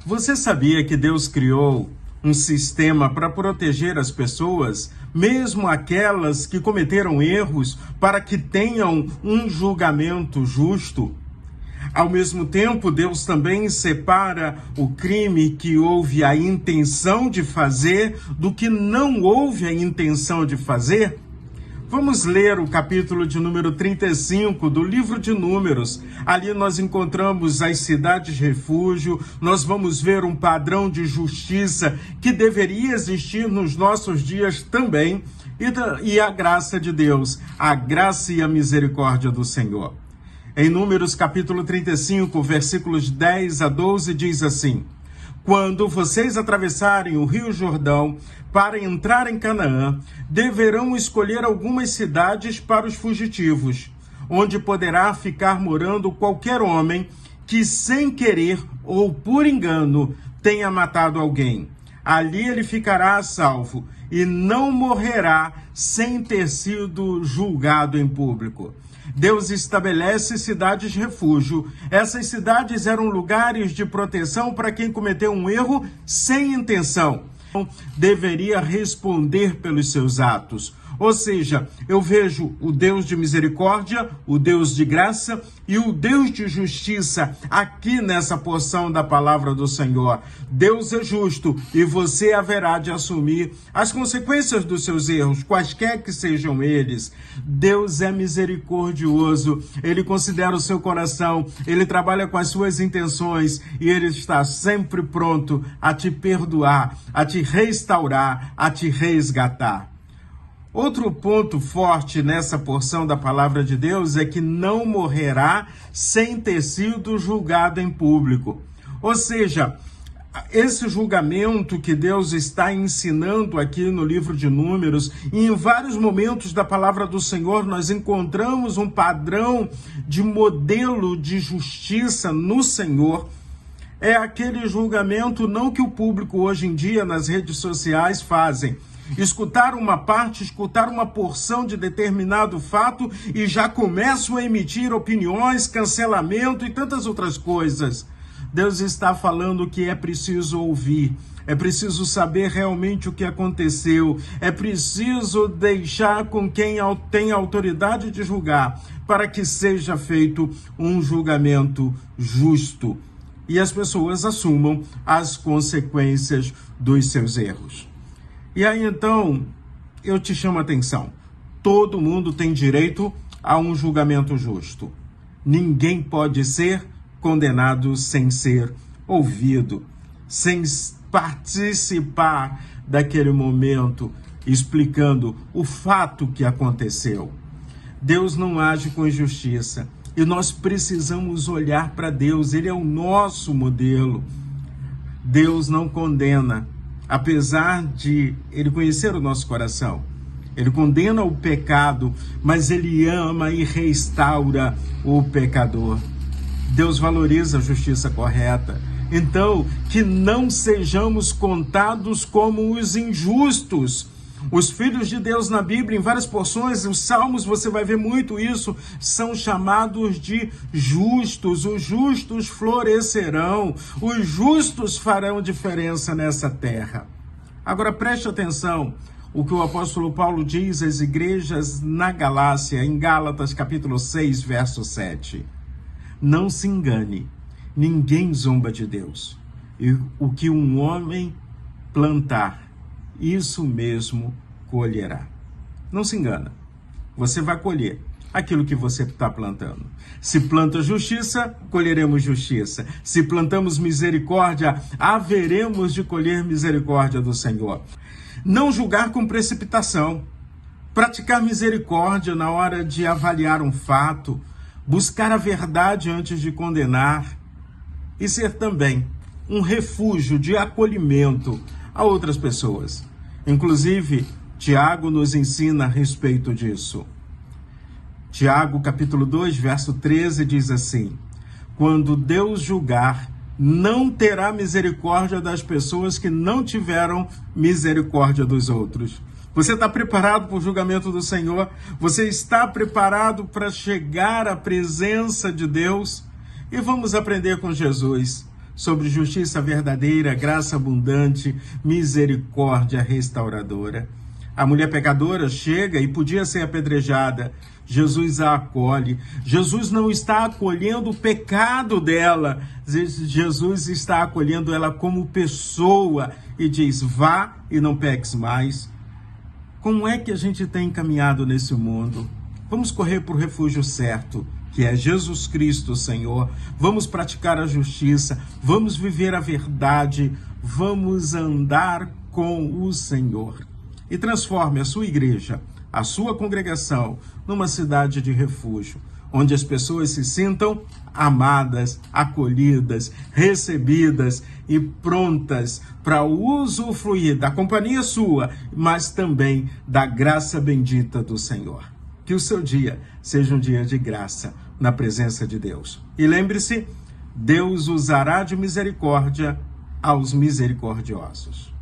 Você sabia que Deus criou um sistema para proteger as pessoas, mesmo aquelas que cometeram erros, para que tenham um julgamento justo? Ao mesmo tempo, Deus também separa o crime que houve a intenção de fazer do que não houve a intenção de fazer. Vamos ler o capítulo de número 35 do livro de Números. Ali nós encontramos as cidades refúgio, nós vamos ver um padrão de justiça que deveria existir nos nossos dias também, e a graça de Deus, a graça e a misericórdia do Senhor. Em Números capítulo 35, versículos 10 a 12, diz assim: quando vocês atravessarem o Rio Jordão para entrar em Canaã, deverão escolher algumas cidades para os fugitivos, onde poderá ficar morando qualquer homem que, sem querer ou por engano, tenha matado alguém. Ali ele ficará a salvo e não morrerá sem ter sido julgado em público. Deus estabelece cidades refúgio. Essas cidades eram lugares de proteção para quem cometeu um erro sem intenção. Deveria responder pelos seus atos. Ou seja, eu vejo o Deus de misericórdia, o Deus de graça e o Deus de justiça aqui nessa porção da palavra do Senhor. Deus é justo e você haverá de assumir as consequências dos seus erros, quaisquer que sejam eles. Deus é misericordioso, Ele considera o seu coração, Ele trabalha com as suas intenções e Ele está sempre pronto a te perdoar, a te restaurar, a te resgatar. Outro ponto forte nessa porção da palavra de Deus é que não morrerá sem ter sido julgado em público. Ou seja, esse julgamento que Deus está ensinando aqui no livro de Números, e em vários momentos da palavra do Senhor nós encontramos um padrão de modelo de justiça no Senhor. É aquele julgamento não que o público hoje em dia nas redes sociais fazem. Escutar uma parte, escutar uma porção de determinado fato e já começam a emitir opiniões, cancelamento e tantas outras coisas. Deus está falando que é preciso ouvir, é preciso saber realmente o que aconteceu, é preciso deixar com quem tem autoridade de julgar, para que seja feito um julgamento justo e as pessoas assumam as consequências dos seus erros. E aí, então, eu te chamo a atenção. Todo mundo tem direito a um julgamento justo. Ninguém pode ser condenado sem ser ouvido, sem participar daquele momento, explicando o fato que aconteceu. Deus não age com injustiça e nós precisamos olhar para Deus. Ele é o nosso modelo. Deus não condena. Apesar de Ele conhecer o nosso coração, Ele condena o pecado, mas Ele ama e restaura o pecador. Deus valoriza a justiça correta. Então, que não sejamos contados como os injustos. Os filhos de Deus na Bíblia, em várias porções, os salmos, você vai ver muito isso, são chamados de justos. Os justos florescerão, os justos farão diferença nessa terra. Agora preste atenção, o que o apóstolo Paulo diz às igrejas na Galácia, em Gálatas capítulo 6, verso 7. Não se engane, ninguém zomba de Deus. E o que um homem plantar, isso mesmo colherá. Não se engana, você vai colher aquilo que você está plantando. Se planta justiça, colheremos justiça. Se plantamos misericórdia, haveremos de colher misericórdia do Senhor. Não julgar com precipitação, praticar misericórdia na hora de avaliar um fato, buscar a verdade antes de condenar e ser também um refúgio de acolhimento a outras pessoas. Inclusive, Tiago nos ensina a respeito disso. Tiago, capítulo 2, verso 13, diz assim: quando Deus julgar, não terá misericórdia das pessoas que não tiveram misericórdia dos outros. Você está preparado para o julgamento do Senhor? Você está preparado para chegar à presença de Deus? E vamos aprender com Jesus sobre justiça verdadeira, graça abundante, misericórdia restauradora. A mulher pecadora chega e podia ser apedrejada. Jesus a acolhe. Jesus não está acolhendo o pecado dela. Jesus está acolhendo ela como pessoa e diz: vá e não peques mais. Como é que a gente tem caminhado nesse mundo? Vamos correr para o refúgio certo, que é Jesus Cristo, Senhor. Vamos praticar a justiça, vamos viver a verdade, vamos andar com o Senhor. E transforme a sua igreja, a sua congregação, numa cidade de refúgio, onde as pessoas se sintam amadas, acolhidas, recebidas e prontas para usufruir da companhia sua, mas também da graça bendita do Senhor. Que o seu dia seja um dia de graça na presença de Deus. E lembre-se, Deus usará de misericórdia aos misericordiosos.